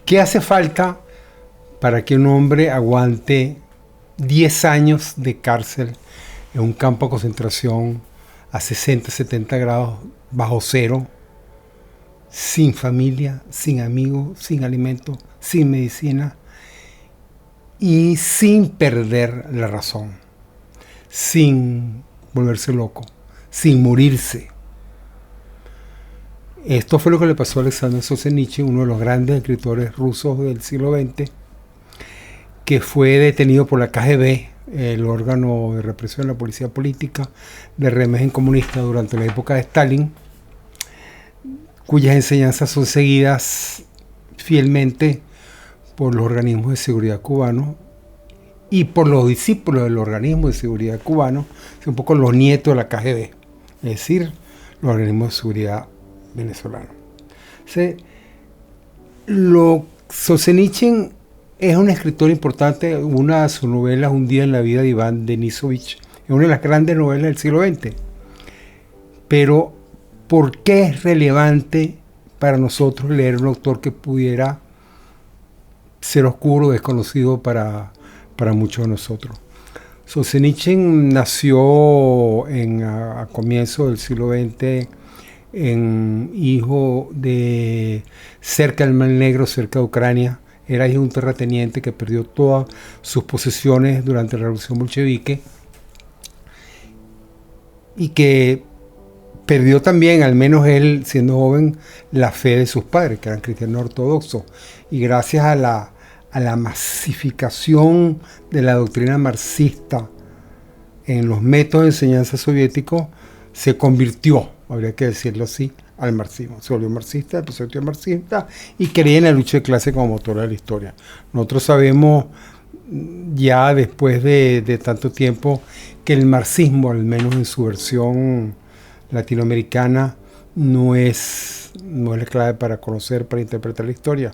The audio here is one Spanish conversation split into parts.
¿Qué hace falta para que un hombre aguante 10 años de cárcel en un campo de concentración a 60, 70 grados bajo cero, sin familia, sin amigos, sin alimento, sin medicina y sin perder la razón, sin volverse loco, sin morirse? Esto fue lo que le pasó a Alexander Solzhenitsyn, uno de los grandes escritores rusos del siglo XX, que fue detenido por la KGB, el órgano de represión de la policía política del régimen comunista durante la época de Stalin, cuyas enseñanzas son seguidas fielmente por los organismos de seguridad cubanos y por los discípulos del organismo de seguridad cubano, un poco los nietos de la KGB, es decir, los organismos de seguridad venezolanos. Solzhenitsyn es un escritor importante. Una de sus novelas, Un día en la vida de Iván Denisovich, es una de las grandes novelas del siglo XX. Pero, ¿por qué es relevante para nosotros leer un autor que pudiera ser oscuro, desconocido para muchos de nosotros? Solzhenitsyn nació a comienzos del siglo XX, hijo de cerca del Mar Negro, cerca de Ucrania. Era hijo de un terrateniente que perdió todas sus posesiones durante la Revolución Bolchevique y que perdió también, al menos él siendo joven, la fe de sus padres, que eran cristianos ortodoxos. Y gracias a la masificación de la doctrina marxista en los métodos de enseñanza soviéticos, se convirtió, habría que decirlo así, al marxismo. Se volvió marxista, el proyecto marxista, y creía en la lucha de clase como motor de la historia. Nosotros sabemos ya después de tanto tiempo que el marxismo, al menos en su versión latinoamericana, no es la clave para conocer, para interpretar la historia.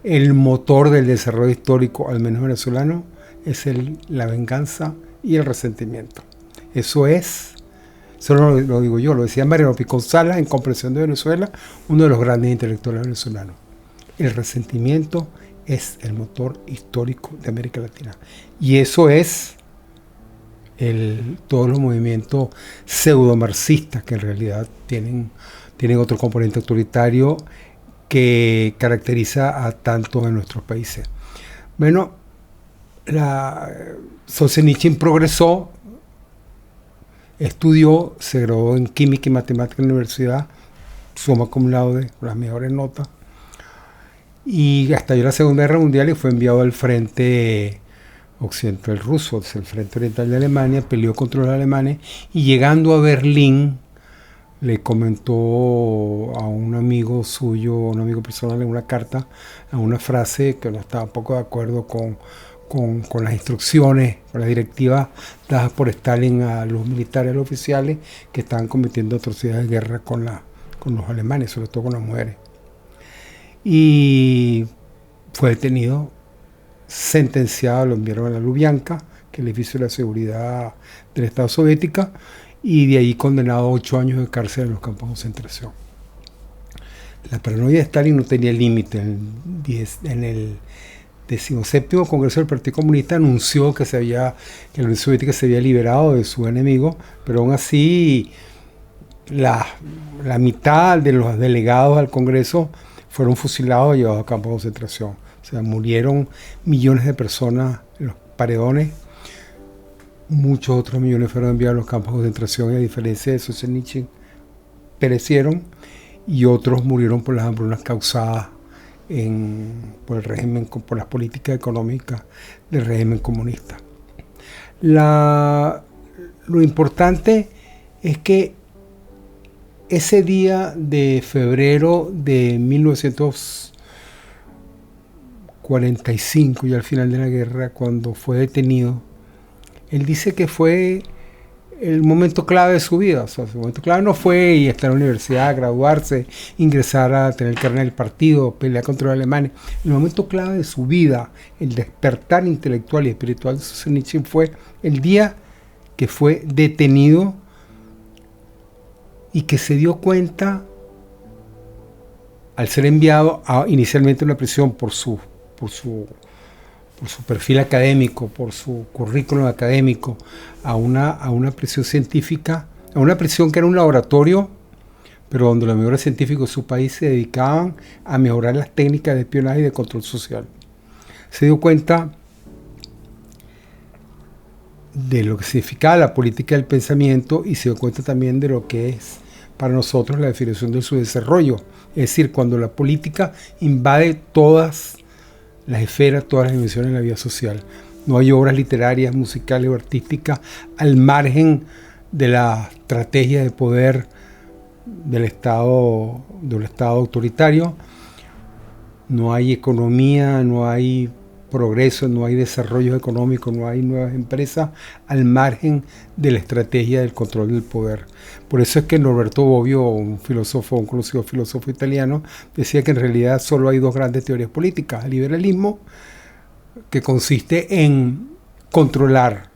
El motor del desarrollo histórico, al menos venezolano, es la venganza y el resentimiento. Eso no lo digo yo, lo decía Mariano Picón Salas en Comprensión de Venezuela, uno de los grandes intelectuales venezolanos. El resentimiento es el motor histórico de América Latina. Y eso es todos los movimientos pseudo-marxistas, que en realidad tienen otro componente autoritario que caracteriza a tantos de nuestros países. Bueno, Solzhenitsyn progresó, estudió, se graduó en Química y Matemática en la universidad, summa cum laude, con las mejores notas, y estalló la Segunda Guerra Mundial y fue enviado al frente occidental ruso, el frente oriental de Alemania, peleó contra los alemanes y llegando a Berlín le comentó a un amigo suyo, un amigo personal, en una carta, a una frase que no estaba poco de acuerdo con las instrucciones, con las directivas dadas por Stalin a los militares, a los oficiales que estaban cometiendo atrocidades de guerra con los alemanes, sobre todo con las mujeres. Y fue detenido, sentenciado, lo enviaron a la Lubyanka, que es el edificio de la seguridad del Estado soviética, y de ahí condenado a 8 años de cárcel en los campos de concentración. La paranoia de Stalin no tenía límite. En el 17º Congreso del Partido Comunista anunció que la Unión Soviética se había liberado de sus enemigos, pero aún así la mitad de los delegados al Congreso fueron fusilados y llevados a campos de concentración. O sea, murieron millones de personas en los paredones. Muchos otros millones fueron enviados a los campos de concentración y, a diferencia de Solzhenitsyn, perecieron, y otros murieron por las hambrunas causadas por el régimen, por las políticas económicas del régimen comunista. Lo importante es que ese día de febrero de 1945, y al final de la guerra, cuando fue detenido, él dice que fue el momento clave de su vida. O sea, su momento clave no fue ir a la universidad, graduarse, ingresar a tener el carnet del partido, pelear contra los alemanes. El momento clave de su vida, el despertar intelectual y espiritual de Solzhenitsyn, fue el día que fue detenido y que se dio cuenta al ser enviado inicialmente a una prisión por su perfil académico, por su currículum académico, a una prisión científica, a una prisión que era un laboratorio, pero donde los mejores científicos de su país se dedicaban a mejorar las técnicas de espionaje y de control social. Se dio cuenta de lo que significaba la política del pensamiento y se dio cuenta también de lo que es para nosotros la definición de su desarrollo. Es decir, cuando la política invade todas las esferas, todas las dimensiones de la vida social. No hay obras literarias, musicales o artísticas al margen de la estrategia de poder del Estado autoritario. No hay economía, no hay progreso, no hay desarrollo económico, no hay nuevas empresas al margen de la estrategia del control del poder. Por eso es que Norberto Bobbio, un conocido filósofo italiano, decía que en realidad solo hay dos grandes teorías políticas: el liberalismo, que consiste en controlar,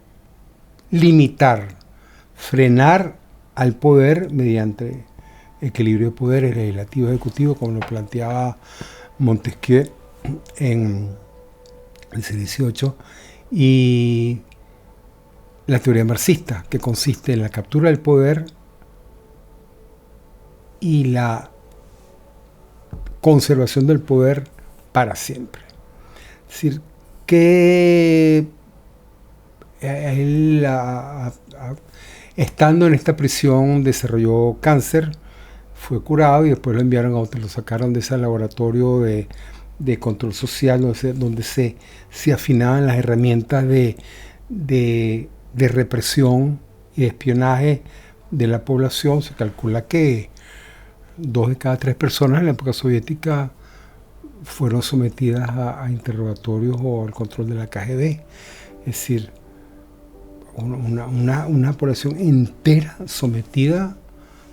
limitar, frenar al poder mediante equilibrio de poderes legislativo y ejecutivo, como lo planteaba Montesquieu en el siglo XVIII, y la teoría marxista, que consiste en la captura del poder y la conservación del poder para siempre. Es decir, que él, estando en esta prisión, desarrolló cáncer, fue curado y después lo enviaron a otro, lo sacaron de ese laboratorio de control social donde se afinaban las herramientas de represión y de espionaje de la población. Se calcula que 2 de cada 3 personas en la época soviética fueron sometidas a interrogatorios o al control de la KGB. Es decir, una población entera sometida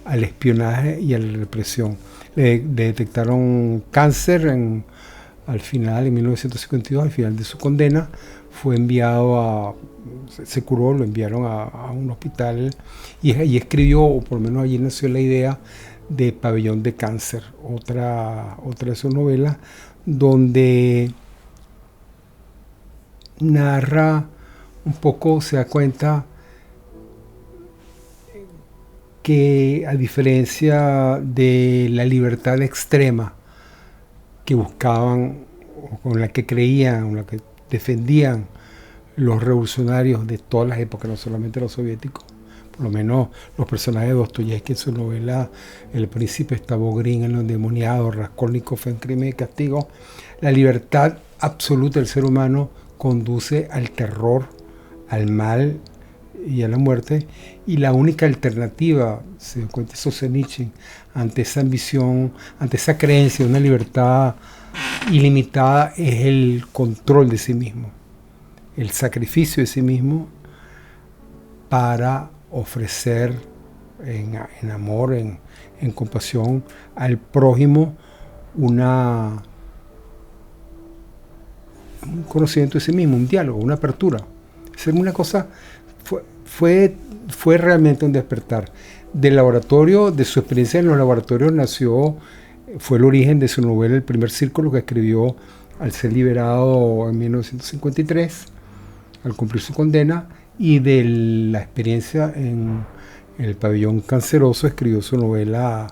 al espionaje y a la represión. Le detectaron cáncer al final, en 1952, al final de su condena. Fue enviado se curó, lo enviaron a un hospital y allí escribió, o por lo menos allí nació la idea de Pabellón de Cáncer, otra de sus novelas, donde narra un poco, se da cuenta que a diferencia de la libertad extrema que buscaban, o con la que creían, o la que defendían los revolucionarios de todas las épocas, no solamente los soviéticos, por lo menos los personajes de Dostoyevsky en su novela El Príncipe, Stavogrin en Lo Endemoniado, Raskolnikov en Crimen y Castigo, la libertad absoluta del ser humano conduce al terror, al mal y a la muerte, y la única alternativa, se dio cuenta Solzhenitsyn, ante esa ambición, ante esa creencia de una libertad ilimitada, es el control de sí mismo, el sacrificio de sí mismo para ofrecer en amor, en compasión al prójimo un conocimiento de sí mismo, un diálogo, una apertura. Es una cosa, fue realmente un despertar. Del laboratorio, de su experiencia en los laboratorios fue el origen de su novela El Primer Círculo, que escribió al ser liberado en 1953, al cumplir su condena, y de la experiencia en el pabellón canceroso escribió su novela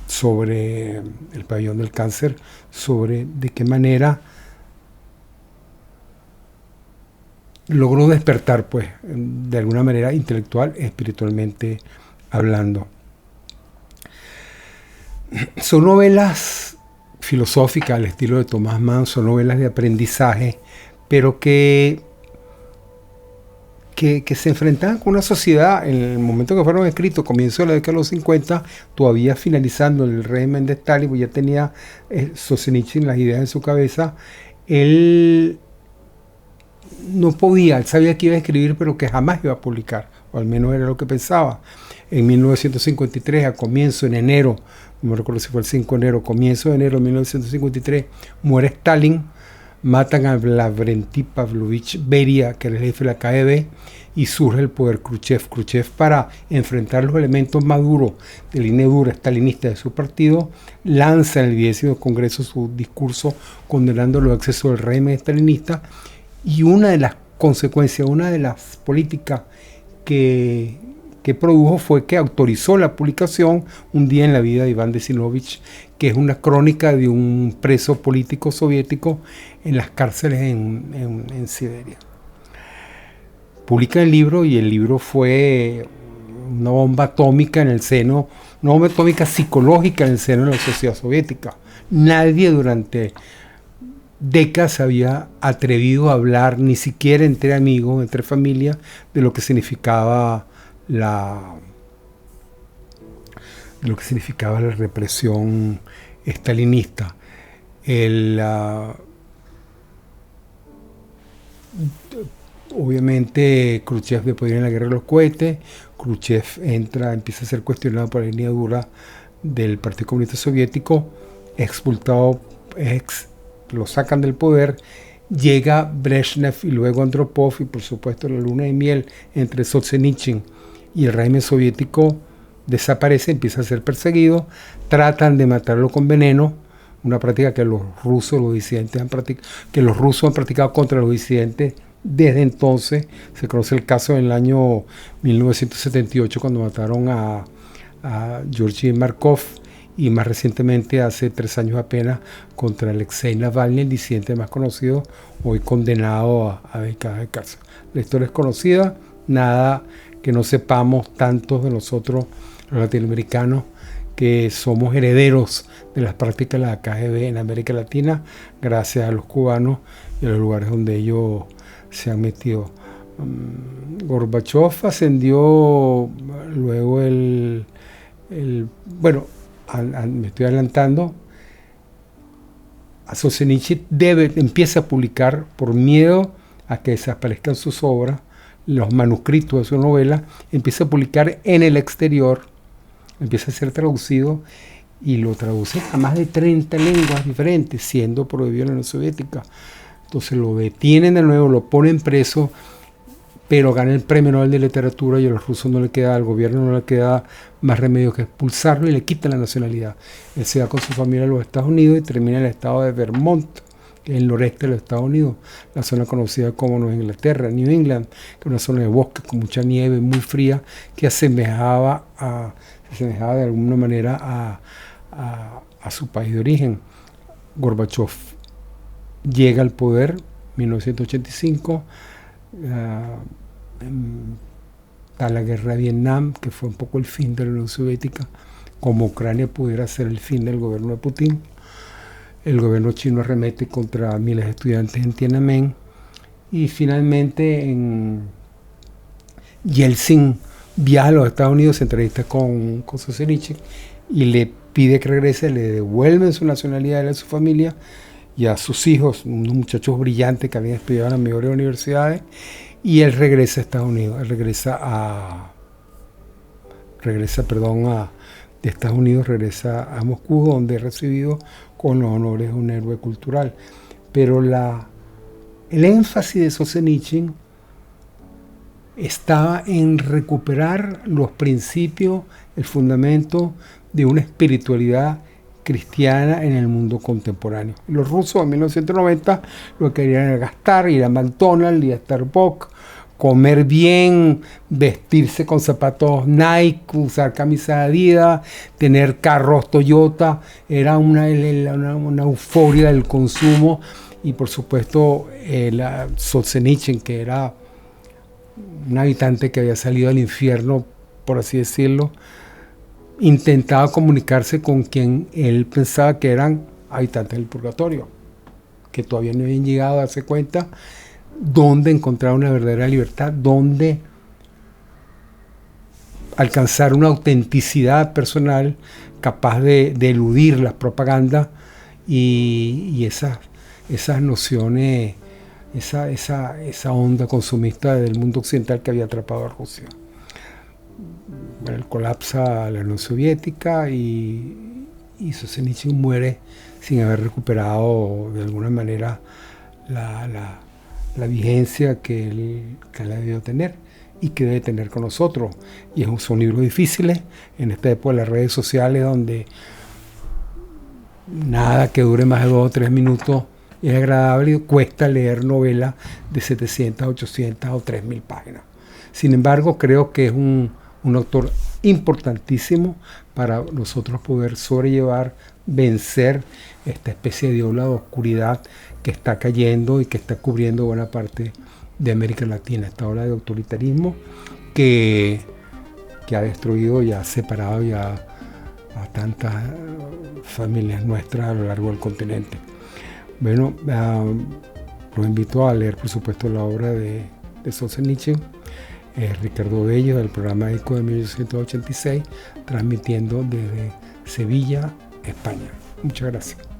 sobre el pabellón del cáncer, sobre de qué manera logró despertar, pues, de alguna manera intelectual, espiritualmente hablando. Son novelas filosóficas al estilo de Thomas Mann, son novelas de aprendizaje, pero que se enfrentaban con una sociedad en el momento que fueron escritos, comienzo de la década de los 50, todavía finalizando el régimen de Stalin, pues ya tenía Solzhenitsyn las ideas en su cabeza. Él no podía, él sabía que iba a escribir, pero que jamás iba a publicar, o al menos era lo que pensaba. En 1953, a comienzo, en enero, no me recuerdo si fue el 5 de enero, comienzo de enero de 1953, muere Stalin, matan a Lavrenti Pavlovich Beria, que era el jefe de la KGB, y surge el poder Khrushchev. Khrushchev, para enfrentar los elementos más duros de la línea dura estalinista de su partido, lanza en el 10º Congreso su discurso condenando los excesos del régimen estalinista, y una de las consecuencias, una de las políticas que produjo fue que autorizó la publicación Un día en la vida de Iván Desinovich, que es una crónica de un preso político soviético en las cárceles en Siberia. Publica el libro, y el libro fue una bomba atómica en el seno, una bomba atómica psicológica en el seno de la sociedad soviética. Nadie durante décadas se había atrevido a hablar, ni siquiera entre amigos, entre familias, de lo que significaba la represión estalinista. Obviamente Khrushchev, después de ir en la guerra de los cohetes, Khrushchev empieza a ser cuestionado por la línea dura del Partido Comunista Soviético, expulsado, lo sacan del poder, llega Brezhnev y luego Andropov, y por supuesto la luna de miel entre Solzhenitsyn y el régimen soviético desaparece, empieza a ser perseguido, tratan de matarlo con veneno, una práctica que los rusos han practicado contra los disidentes desde entonces. Se conoce el caso en el año 1978 cuando mataron a Georgy Markov, y más recientemente, hace 3 años apenas, contra Alexei Navalny, el disidente más conocido, hoy condenado a décadas de cárcel. La historia es conocida, nada que no sepamos tantos de nosotros los latinoamericanos, que somos herederos de las prácticas de la KGB en América Latina, gracias a los cubanos y a los lugares donde ellos se han metido. Gorbachev ascendió luego me estoy adelantando. A Solzhenitsyn empieza a publicar, por miedo a que desaparezcan sus obras, los manuscritos de su novela, empieza a publicar en el exterior, empieza a ser traducido, y lo traduce a más de 30 lenguas diferentes, siendo prohibido en la Unión Soviética. Entonces lo detienen de nuevo, lo ponen preso, pero gana el Premio Nobel de Literatura, y a los rusos al gobierno no le queda más remedio que expulsarlo y le quitan la nacionalidad. Él se va con su familia a los Estados Unidos y termina en el estado de Vermont, que es el noreste de los Estados Unidos, la zona conocida como Nueva Inglaterra, New England, que es una zona de bosque con mucha nieve, muy fría, que se asemejaba de alguna manera a su país de origen. Gorbachev llega al poder en 1985, está la guerra de Vietnam, que fue un poco el fin de la Unión Soviética, como Ucrania pudiera ser el fin del gobierno de Putin. El gobierno chino arremete contra miles de estudiantes en Tiananmen, y finalmente Yeltsin viaja a los Estados Unidos, se entrevista con Solzhenitsyn y le pide que regrese, le devuelven su nacionalidad a su familia y a sus hijos, unos muchachos brillantes que habían estudiado en las mejores universidades, y él regresa a Estados Unidos. Él regresa de Estados Unidos, regresa a Moscú, donde es recibido con los honores de un héroe cultural. Pero el énfasis de Solzhenitsyn estaba en recuperar los principios, el fundamento de una espiritualidad cristiana en el mundo contemporáneo. Los rusos en 1990 lo que querían era gastar, ir a McDonald's, ir a Starbucks, comer bien, vestirse con zapatos Nike, usar camisa Adidas, tener carros Toyota. Era una euforia del consumo, y por supuesto Solzhenitsyn, que era un habitante que había salido del infierno, por así decirlo, intentaba comunicarse con quien él pensaba que eran habitantes del purgatorio, que todavía no habían llegado a darse cuenta dónde encontrar una verdadera libertad, dónde alcanzar una autenticidad personal capaz de eludir las propagandas y esas nociones, esa onda consumista del mundo occidental que había atrapado a Rusia. Bueno, colapsa la Unión Soviética y Solzhenitsyn muere sin haber recuperado de alguna manera la vigencia que él ha debido tener y que debe tener con nosotros. Y son libros difíciles en esta época de las redes sociales, donde nada que dure más de 2 o 3 minutos es agradable y cuesta leer novelas de 700, 800 o 3000 páginas. Sin embargo, creo que es un autor importantísimo para nosotros poder sobrellevar, vencer esta especie de ola de oscuridad que está cayendo y que está cubriendo buena parte de América Latina, esta ola de autoritarismo que ha destruido y ha separado ya a tantas familias nuestras a lo largo del continente. Bueno, los invito a leer, por supuesto, la obra de Solzhenitsyn. Ricardo Bello, del programa ECO de 1886, transmitiendo desde Sevilla, España. Muchas gracias.